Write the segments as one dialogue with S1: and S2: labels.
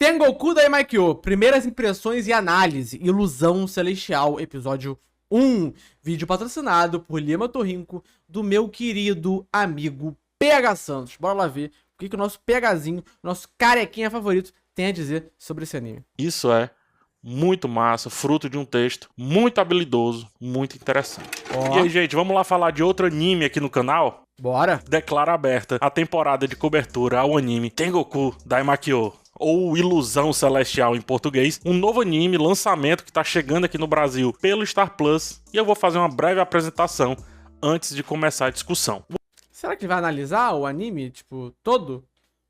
S1: Tengoku Daimakyo, primeiras impressões e análise, Ilusão Celestial, episódio 1. Vídeo patrocinado por Lima Torrinco, do meu querido amigo PH Santos. Bora lá ver o que o nosso PHzinho, nosso carequinha favorito, tem a dizer sobre esse anime.
S2: Isso é muito massa, fruto de um texto muito habilidoso, muito interessante. E aí, gente, vamos lá falar de outro anime aqui no canal?
S1: Bora!
S2: Declara aberta a temporada de cobertura ao anime Tengoku Daimakyo, ou Ilusão Celestial em português, um novo anime, lançamento que tá chegando aqui no Brasil pelo Star Plus, e eu vou fazer uma breve apresentação antes de começar a discussão.
S1: Será que ele vai analisar o anime, tipo, todo?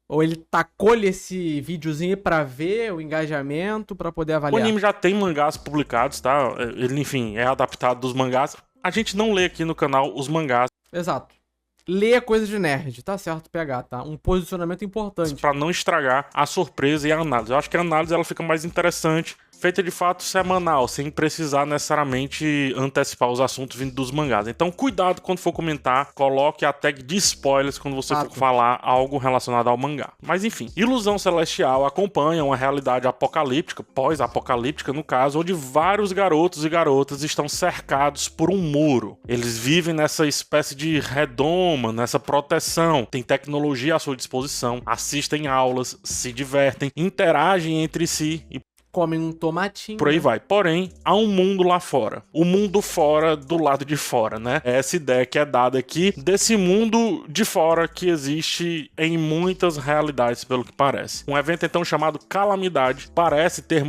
S1: Ou ele tacou-lhe esse videozinho pra ver o engajamento, pra poder
S2: O
S1: avaliar?
S2: anime já tem mangás publicados, tá? Ele, enfim, é adaptado dos mangás. A gente não lê aqui no canal os mangás.
S1: Exato. Lê coisa de nerd, tá certo, PH, tá? Um posicionamento importante.
S2: Pra não estragar a surpresa e a análise. Eu acho que a análise ela fica mais interessante, feita de fato semanal, sem precisar necessariamente antecipar os assuntos vindo dos mangás. Então, cuidado quando for comentar, coloque a tag de spoilers quando você for falar algo relacionado ao mangá. Mas enfim, Ilusão Celestial acompanha uma realidade apocalíptica, pós-apocalíptica no caso, onde vários garotos e garotas estão cercados por um muro. Eles vivem nessa espécie de redoma, nessa proteção, tem tecnologia à sua disposição, assistem aulas, se divertem, interagem entre si e
S1: comem um tomatinho.
S2: por aí vai. Porém, há um mundo lá fora. O mundo fora do lado de fora, né? É essa ideia que é dada aqui desse mundo de fora que existe em muitas realidades, pelo que parece. Um evento então chamado Calamidade parece ter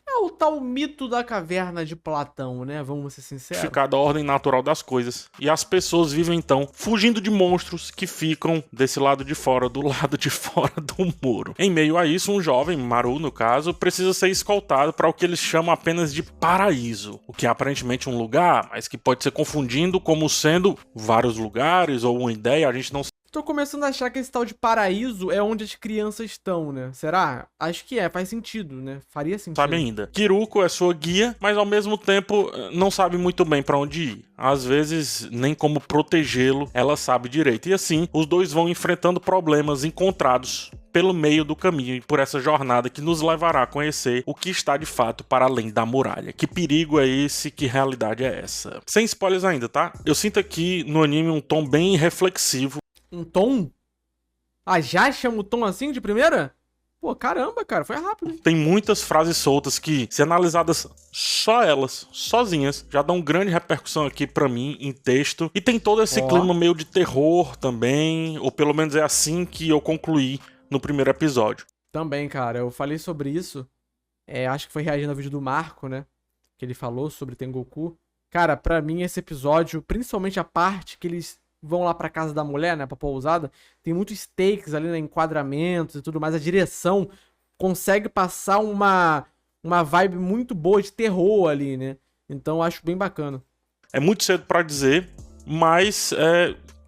S1: É o tal mito da caverna de Platão, né? Vamos ser sinceros.
S2: modificado a ordem natural das coisas. E as pessoas vivem então fugindo de monstros que ficam desse lado de fora, do lado de fora do muro. Em meio a isso, um jovem, Maru no caso, precisa ser escoltado para o que eles chamam apenas de paraíso, o que é aparentemente um lugar, mas que pode ser confundindo como sendo vários lugares ou uma ideia, a gente não
S1: Tô começando a achar que esse tal de paraíso é onde as crianças estão, né? Será? Acho que faz sentido, né? Faria sentido.
S2: sabe ainda. Kiruko é sua guia, mas ao mesmo tempo não sabe muito bem pra onde ir. Às vezes, nem como protegê-lo, ela sabe direito. E assim, os dois vão enfrentando problemas encontrados pelo meio do caminho e por essa jornada que nos levará a conhecer o que está de fato para além da muralha. Que perigo é esse? Que realidade é essa? Sem spoilers ainda, tá? Eu sinto aqui no anime um tom bem reflexivo.
S1: Um tom? Ah, já chama o tom assim de primeira? Pô, caramba, cara, foi rápido, hein?
S2: Tem muitas frases soltas que, se analisadas só elas, sozinhas, já dão grande repercussão aqui pra mim em texto. E tem todo esse clima meio de terror também, ou pelo menos é assim que eu concluí no primeiro episódio.
S1: Também, cara, eu falei sobre isso. Acho que foi reagindo ao vídeo do Marco, né? Que ele falou sobre Tengoku. Cara, pra mim esse episódio, principalmente a parte que eles vão lá pra casa da mulher, né, pra pousada, tem muitos takes ali, né, enquadramentos e tudo mais, a direção consegue passar uma vibe muito boa de terror ali, né, então eu acho bem bacana.
S2: É muito cedo pra dizer, mas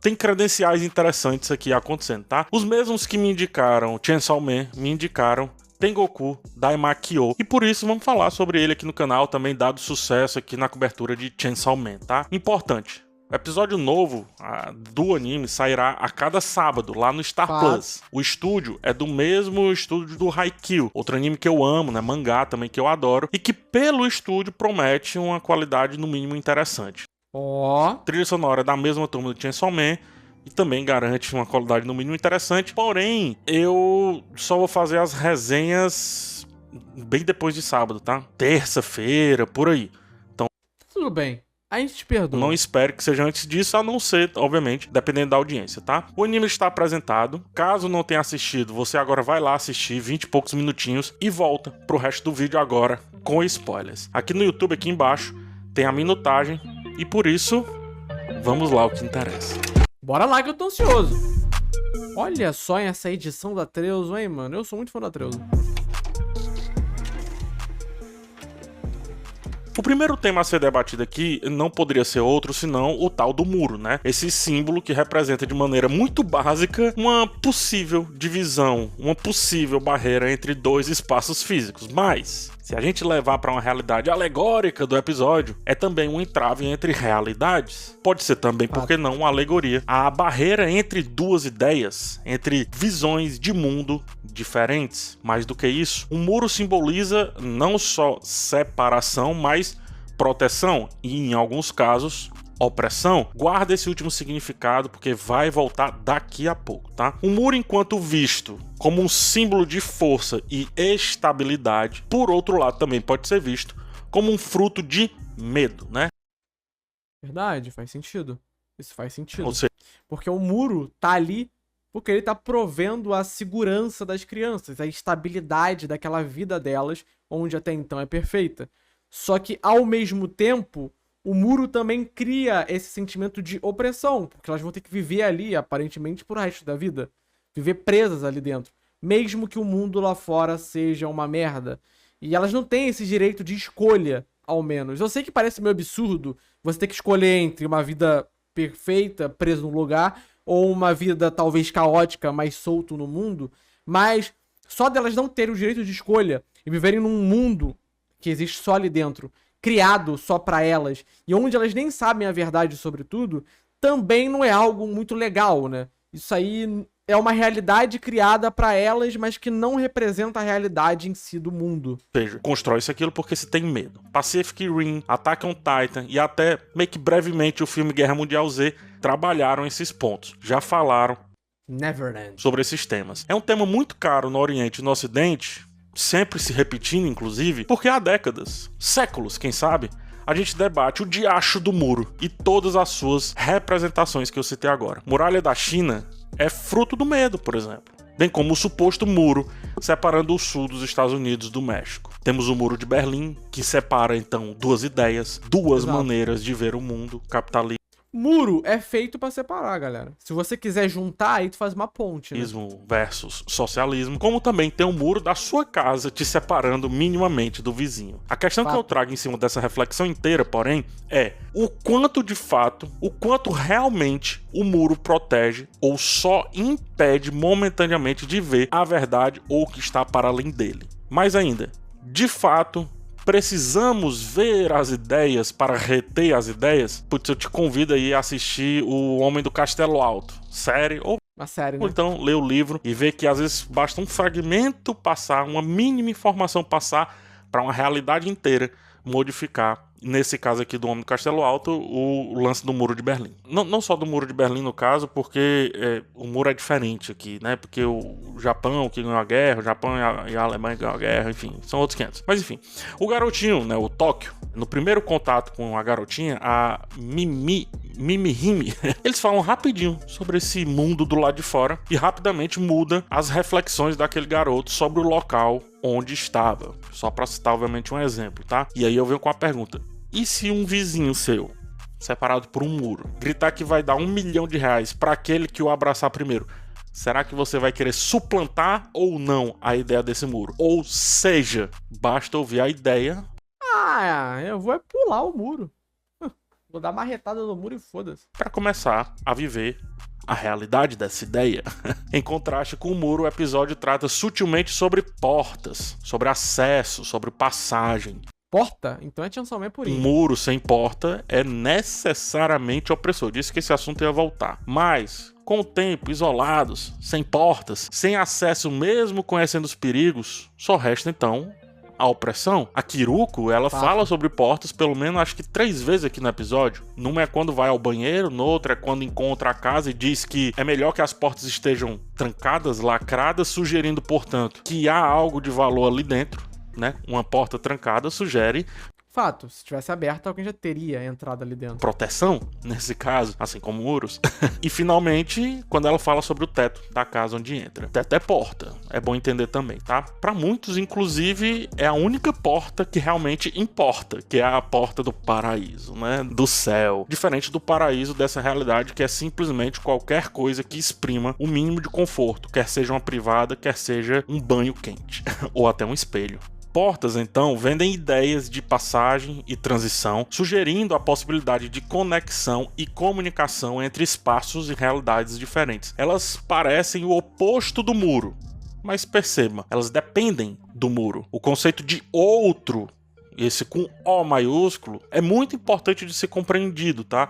S2: tem credenciais interessantes aqui acontecendo, tá? Os mesmos que me indicaram Chainsaw Man, me indicaram Tengoku Daimakyo, e por isso vamos falar sobre ele aqui no canal, também dado sucesso aqui na cobertura de Chainsaw Man, tá? Importante. O episódio novo do anime sairá a cada sábado, lá no Star Plus. O estúdio é do mesmo estúdio do Haikyuu, outro anime que eu amo, né? Mangá também que eu adoro, e que pelo estúdio promete uma qualidade no mínimo interessante. Trilha sonora da mesma turma do Chainsaw Man, e também garante uma qualidade no mínimo interessante, porém, eu só vou fazer as resenhas bem depois de sábado, tá? Terça-feira, por aí. Então,
S1: tudo bem. A gente te perdoa.
S2: Não espero que seja antes disso, a não ser, obviamente, dependendo da audiência, tá? O anime está apresentado. Caso não tenha assistido, você agora vai lá assistir 20 e poucos minutinhos e volta pro resto do vídeo agora com spoilers. Aqui no YouTube, aqui embaixo, tem a minutagem e por isso, vamos lá o que interessa.
S1: Bora lá que eu tô ansioso. Olha só essa edição da Treuzo, hein, mano? Eu sou muito fã da Treuzo.
S2: O primeiro tema a ser debatido aqui não poderia ser outro senão o tal do muro, né? Esse símbolo que representa de maneira muito básica uma possível divisão, uma possível barreira entre dois espaços físicos. Mas, Se a gente levar para uma realidade alegórica do episódio, é também um entrave entre realidades. Pode ser também, por que não, uma alegoria. A barreira entre duas ideias, entre visões de mundo diferentes. Mais do que isso, o muro simboliza não só separação, mas proteção e, em alguns casos, opressão. Guarda esse último significado porque vai voltar daqui a pouco, tá? O muro, enquanto visto como um símbolo de força e estabilidade, por outro lado também pode ser visto como um fruto de medo, né?
S1: Verdade, faz sentido. Isso faz sentido.
S2: Ou seja,
S1: porque o muro tá ali porque ele tá provendo a segurança das crianças, a estabilidade daquela vida delas, onde até então é perfeita. Só que, ao mesmo tempo, o muro também cria esse sentimento de opressão, porque elas vão ter que viver ali, aparentemente, pro resto da vida. Viver presas ali dentro. Mesmo que o mundo lá fora seja uma merda. E elas não têm esse direito de escolha, ao menos. Eu sei que parece meio absurdo você ter que escolher entre uma vida perfeita, preso num lugar, ou uma vida talvez caótica, mais solto no mundo, mas só delas não terem o direito de escolha e viverem num mundo que existe só ali dentro, criado só pra elas, e onde elas nem sabem a verdade sobre tudo, também não é algo muito legal, né? Isso aí é uma realidade criada pra elas, mas que não representa a realidade em si do mundo.
S2: Ou seja, constrói-se aquilo porque se tem medo. Pacific Rim, Attack on Titan e até, meio que brevemente, o filme Guerra Mundial Z trabalharam esses pontos. Já falaram
S1: Neverland
S2: sobre esses temas. É um tema muito caro no Oriente e no Ocidente, sempre se repetindo, inclusive, porque há décadas, séculos, quem sabe, a gente debate o diacho do muro e todas as suas representações que eu citei agora. Muralha da China é fruto do medo, por exemplo. Bem como o suposto muro separando o sul dos Estados Unidos do México. Temos o Muro de Berlim, que separa, então, duas ideias, duas maneiras de ver o mundo, capitalismo
S1: Muro é feito pra separar, galera. Se você quiser juntar, aí tu faz uma ponte, né?
S2: versus socialismo, como também tem o muro da sua casa te separando minimamente do vizinho. A questão que eu trago em cima dessa reflexão inteira, porém, é o quanto de fato, o quanto realmente o muro protege ou só impede momentaneamente de ver a verdade ou o que está para além dele. Mais ainda, de fato, precisamos ver as ideias para reter as ideias? Putz, eu te convido aí a assistir O Homem do Castelo Alto, série, ou
S1: uma série, né?
S2: Ou então ler o livro e ver que às vezes basta um fragmento passar, uma mínima informação passar para uma realidade inteira modificar. Nesse caso aqui do Homem do Castelo Alto, o lance do Muro de Berlim. Não só do Muro de Berlim, no caso, porque o muro é diferente aqui, né? Porque o Japão que ganhou a guerra, o Japão e a Alemanha ganhou a guerra, enfim, são outros 500. Mas enfim, o garotinho, né, o Tóquio, no primeiro contato com a garotinha, a Mimihime, eles falam rapidinho sobre esse mundo do lado de fora e rapidamente muda as reflexões daquele garoto sobre o local onde estava. Só para citar, obviamente, um exemplo, tá? E aí eu venho com a pergunta: e se um vizinho seu, separado por um muro, gritar que vai dar R$1 milhão para aquele que o abraçar primeiro? Será que você vai querer suplantar ou não a ideia desse muro? Ou seja, basta ouvir a ideia.
S1: Eu vou pular o muro. Vou dar marretada no muro e foda-se.
S2: Para começar a viver a realidade dessa ideia. Em contraste com o muro, o episódio trata sutilmente sobre portas, sobre acesso, sobre passagem.
S1: Porta? Então é Chainsaw Man por isso.
S2: Um muro sem porta é necessariamente opressor. Disse que esse assunto ia voltar. Mas, com o tempo, isolados, sem portas, sem acesso mesmo conhecendo os perigos, só resta então a opressão. A Kiruko, ela fala sobre portas pelo menos acho que 3 vezes aqui no episódio. Numa é quando vai ao banheiro, noutra é quando encontra a casa e diz que é melhor que as portas estejam trancadas, lacradas, sugerindo, portanto, que há algo de valor ali dentro, né? Uma porta trancada sugere
S1: fato, se tivesse aberto, alguém já teria entrado ali dentro.
S2: Proteção, nesse caso, assim como muros. E finalmente, quando ela fala sobre o teto da casa onde entra. Teto é porta, é bom entender também, tá? Para muitos, inclusive, é a única porta que realmente importa, que é a porta do paraíso, né? Do céu. Diferente do paraíso dessa realidade, que é simplesmente qualquer coisa que exprima o mínimo de conforto, quer seja uma privada, quer seja um banho quente, ou até um espelho. Portas, então, vendem ideias de passagem e transição, sugerindo a possibilidade de conexão e comunicação entre espaços e realidades diferentes. Elas parecem o oposto do muro, mas perceba, elas dependem do muro. O conceito de outro, esse com O maiúsculo, é muito importante de ser compreendido, tá?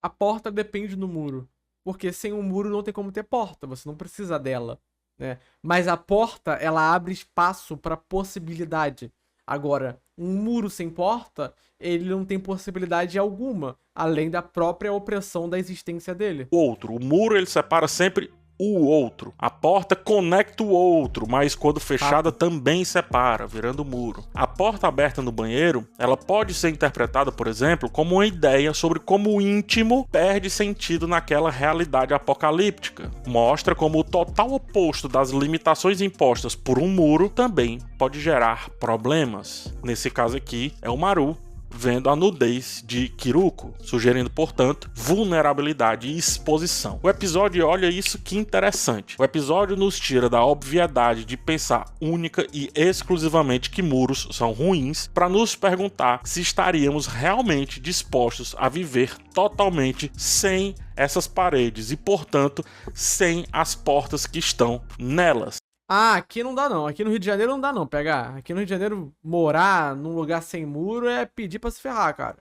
S1: A porta depende do muro. Porque sem um muro não tem como ter porta. Você não precisa dela, né? Mas a porta, ela abre espaço para possibilidade. Agora, um muro sem porta, ele não tem possibilidade alguma, além da própria opressão da existência dele.
S2: O muro, ele separa sempre o outro. A porta conecta o outro, mas quando fechada também separa, virando muro. A porta aberta no banheiro, ela pode ser interpretada, por exemplo, como uma ideia sobre como o íntimo perde sentido naquela realidade apocalíptica. Mostra como o total oposto das limitações impostas por um muro também pode gerar problemas. Nesse caso aqui, é o Maru vendo a nudez de Kiruko, sugerindo, portanto, vulnerabilidade e exposição. O episódio, olha isso que interessante. O episódio nos tira da obviedade de pensar única e exclusivamente que muros são ruins, para nos perguntar se estaríamos realmente dispostos a viver totalmente sem essas paredes e, portanto, sem as portas que estão nelas.
S1: Ah, aqui não dá não. Aqui no Rio de Janeiro não dá não, pegar. Aqui no Rio de Janeiro, morar num lugar sem muro é pedir pra se ferrar, cara.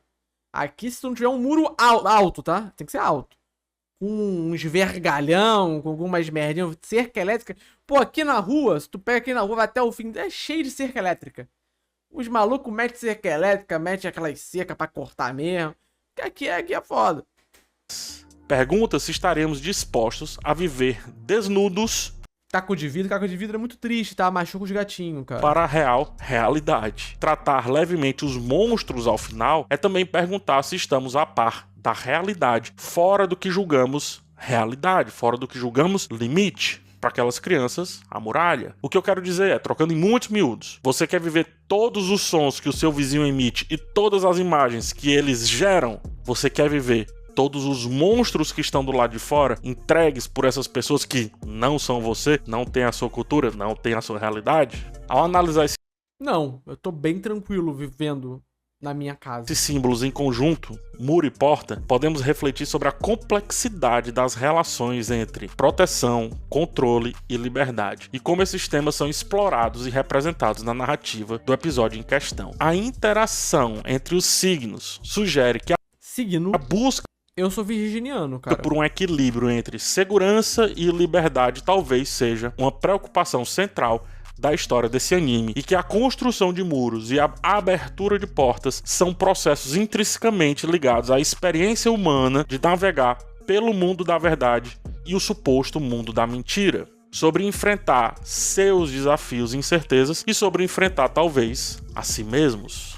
S1: Aqui, se tu não tiver um muro alto, tá? Tem que ser alto. Com uns vergalhão, com algumas merdinhas, cerca elétrica. Pô, aqui na rua, se tu pega aqui na rua, vai até o fim, é cheio de cerca elétrica. Os malucos metem cerca elétrica, metem aquelas cercas pra cortar mesmo. Aqui é foda.
S2: Pergunta se estaremos dispostos a viver desnudos.
S1: Caco de vidro é muito triste, tá? Machuca os gatinhos, cara.
S2: Para a realidade. Tratar levemente os monstros ao final é também perguntar se estamos a par da realidade, fora do que julgamos realidade, fora do que julgamos limite. Para aquelas crianças, a muralha. O que eu quero dizer é, trocando em muitos miúdos, você quer viver todos os sons que o seu vizinho emite e todas as imagens que eles geram? Você quer viver todos os monstros que estão do lado de fora, entregues por essas pessoas que não são você, não têm a sua cultura, não têm a sua realidade? Ao analisar
S1: Não, eu tô bem tranquilo vivendo na minha casa.
S2: esses símbolos em conjunto, muro e porta, podemos refletir sobre a complexidade das relações entre proteção, controle e liberdade, e como esses temas são explorados e representados na narrativa do episódio em questão. A interação entre os signos sugere que
S1: Signo.
S2: a busca
S1: Eu sou virginiano, cara.
S2: por um equilíbrio entre segurança e liberdade talvez seja uma preocupação central da história desse anime, e que a construção de muros e a abertura de portas são processos intrinsecamente ligados à experiência humana de navegar pelo mundo da verdade e o suposto mundo da mentira, sobre enfrentar seus desafios e incertezas e sobre enfrentar talvez a si mesmos,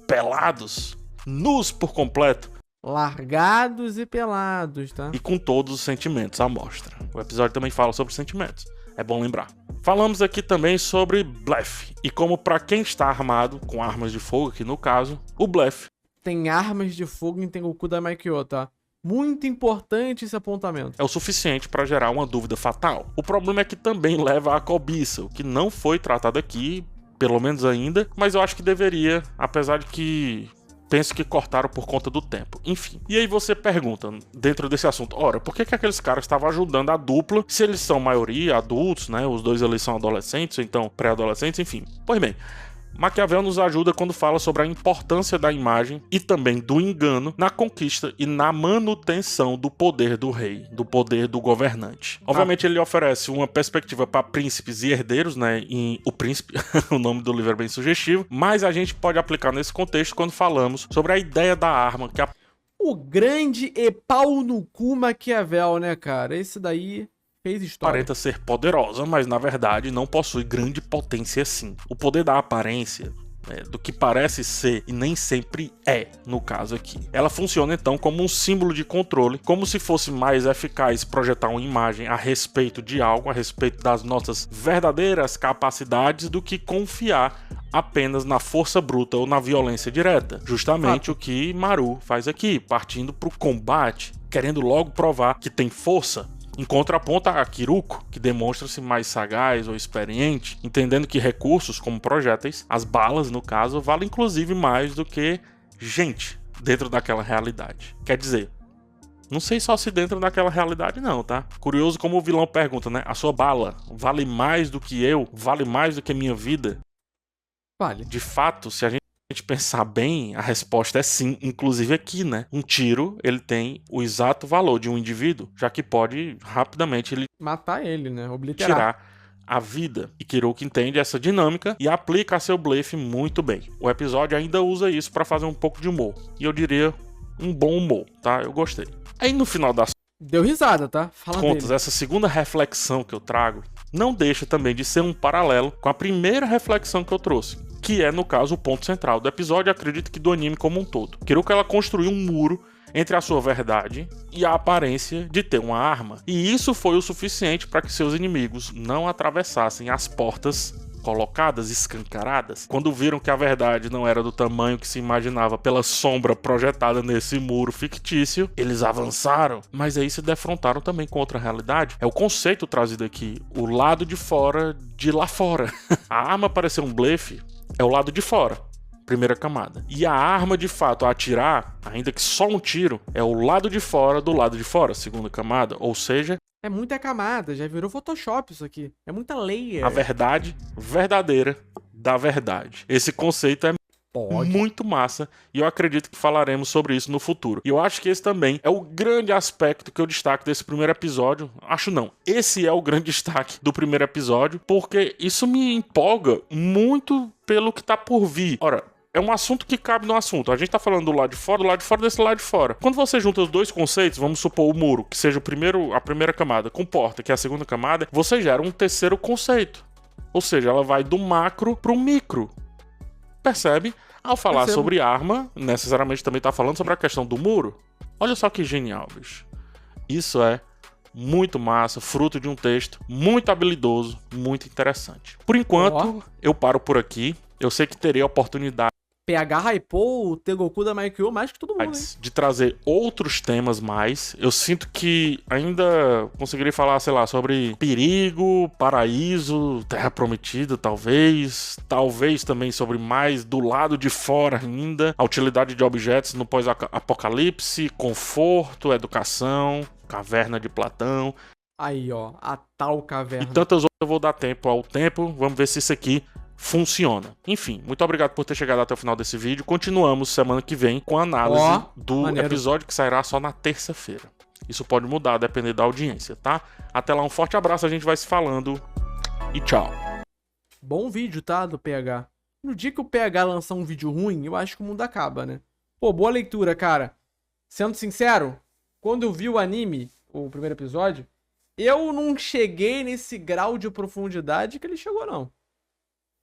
S2: pelados, nus por completo,
S1: Largados e pelados, tá?
S2: e com todos os sentimentos à mostra. O episódio também fala sobre sentimentos, é bom lembrar. Falamos aqui também sobre blefe, e como para quem está armado com armas de fogo, aqui no caso, o blefe
S1: Tem armas de fogo em Tengoku Daimai-Kyo, tá? Muito importante esse apontamento.
S2: é o suficiente para gerar uma dúvida fatal. O problema é que também leva à cobiça, o que não foi tratado aqui, pelo menos ainda, mas eu acho que deveria, apesar de que penso que cortaram por conta do tempo. Enfim. E aí você pergunta, dentro desse assunto, ora, por que aqueles caras estavam ajudando a dupla, se eles são maioria adultos, né? Os dois ali são adolescentes, ou então pré-adolescentes, enfim. Pois bem, Maquiavel nos ajuda quando fala sobre a importância da imagem e também do engano na conquista e na manutenção do poder do rei, do poder do governante. Obviamente ele oferece uma perspectiva para príncipes e herdeiros, né? E o príncipe, o nome do livro é bem sugestivo, mas a gente pode aplicar nesse contexto quando falamos sobre a ideia da arma que
S1: O grande e pau no cu Maquiavel, né, cara? Esse daí fez história.
S2: aparenta ser poderosa, mas na verdade não possui grande potência assim. O poder da aparência, do que parece ser e nem sempre é, no caso aqui. Ela funciona então como um símbolo de controle, como se fosse mais eficaz projetar uma imagem a respeito de algo, a respeito das nossas verdadeiras capacidades, do que confiar apenas na força bruta ou na violência direta. Justamente o que Maru faz aqui, partindo para o combate, querendo logo provar que tem força. Em contraponto a Kiruko, que demonstra-se mais sagaz ou experiente, entendendo que recursos como projéteis, as balas no caso, valem inclusive mais do que gente dentro daquela realidade. Quer dizer, Não sei só se dentro daquela realidade não, tá? Curioso como o vilão pergunta, né? A sua bala vale mais do que eu? Vale mais do que minha vida?
S1: Vale.
S2: De fato, se a gente pensar bem, a resposta é sim, inclusive aqui, né? Um tiro, ele tem o exato valor de um indivíduo, já que pode rapidamente ele
S1: Matar ele, né? Obliterar.
S2: tirar a vida. E Kiroki entende essa dinâmica e aplica a seu blefe muito bem. O episódio ainda usa isso para fazer um pouco de humor. E eu diria um bom humor, tá? Eu gostei. Aí no final das
S1: Deu risada, tá? Fala
S2: contas,
S1: dele.
S2: essa segunda reflexão que eu trago não deixa também de ser um paralelo com a primeira reflexão que eu trouxe, que é, no caso, o ponto central do episódio, acredito que do anime como um todo. Kiruka, ela construiu um muro entre a sua verdade e a aparência de ter uma arma. E isso foi o suficiente para que seus inimigos não atravessassem as portas colocadas, escancaradas. Quando viram que a verdade não era do tamanho que se imaginava pela sombra projetada nesse muro fictício, eles avançaram, mas aí se defrontaram também com outra realidade. É o conceito trazido aqui, o lado de fora de lá fora. A arma parecer um blefe é o lado de fora, primeira camada. E a arma de fato a atirar, ainda que só um tiro, é o lado de fora do lado de fora, segunda camada, ou seja,
S1: É muita camada, já virou Photoshop isso aqui. É muita layer.
S2: a verdade verdadeira da verdade. Esse conceito é muito massa e eu acredito que falaremos sobre isso no futuro. E eu acho que esse também é o grande aspecto que eu destaco desse primeiro episódio. Acho não, esse é o grande destaque do primeiro episódio, porque isso me empolga muito pelo que tá por vir. Ora, é um assunto que cabe no assunto. A gente tá falando do lado de fora desse lado de fora. Quando você junta os dois conceitos, vamos supor o muro, que seja a primeira camada, com porta, que é a segunda camada, você gera um terceiro conceito. Ou seja, ela vai do macro pro micro. Percebe? Ao falar sobre arma, necessariamente também tá falando sobre a questão do muro. Olha só que genial, bicho. Isso é muito massa, fruto de um texto muito habilidoso, muito interessante. Por enquanto, eu paro por aqui. Eu sei que terei a oportunidade
S1: PH hypou o Tengoku da Maikyo mais que todo mundo, hein?
S2: de trazer outros temas mais. Eu sinto que ainda conseguirei falar, sei lá, sobre perigo, paraíso, terra prometida, talvez. Talvez também sobre mais do lado de fora ainda. A utilidade de objetos no pós-apocalipse, conforto, educação, caverna de Platão.
S1: Aí, ó, a tal caverna.
S2: E tantas outras eu vou dar tempo ao tempo. Vamos ver se isso aqui funciona. Enfim, muito obrigado por ter chegado até o final desse vídeo. Continuamos semana que vem com a análise do episódio que sairá só na terça-feira. Isso pode mudar, depender da audiência, tá? Até lá, um forte abraço, a gente vai se falando e tchau.
S1: Bom vídeo, tá, do PH. No dia que o PH lançar um vídeo ruim, eu acho que o mundo acaba, né? Pô, boa leitura, cara. Sendo sincero, quando eu vi o anime, o primeiro episódio, eu não cheguei nesse grau de profundidade que ele chegou, não.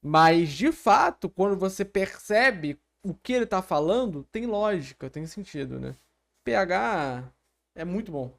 S1: Mas, de fato, quando você percebe o que ele tá falando, tem lógica, tem sentido, né? PH é muito bom.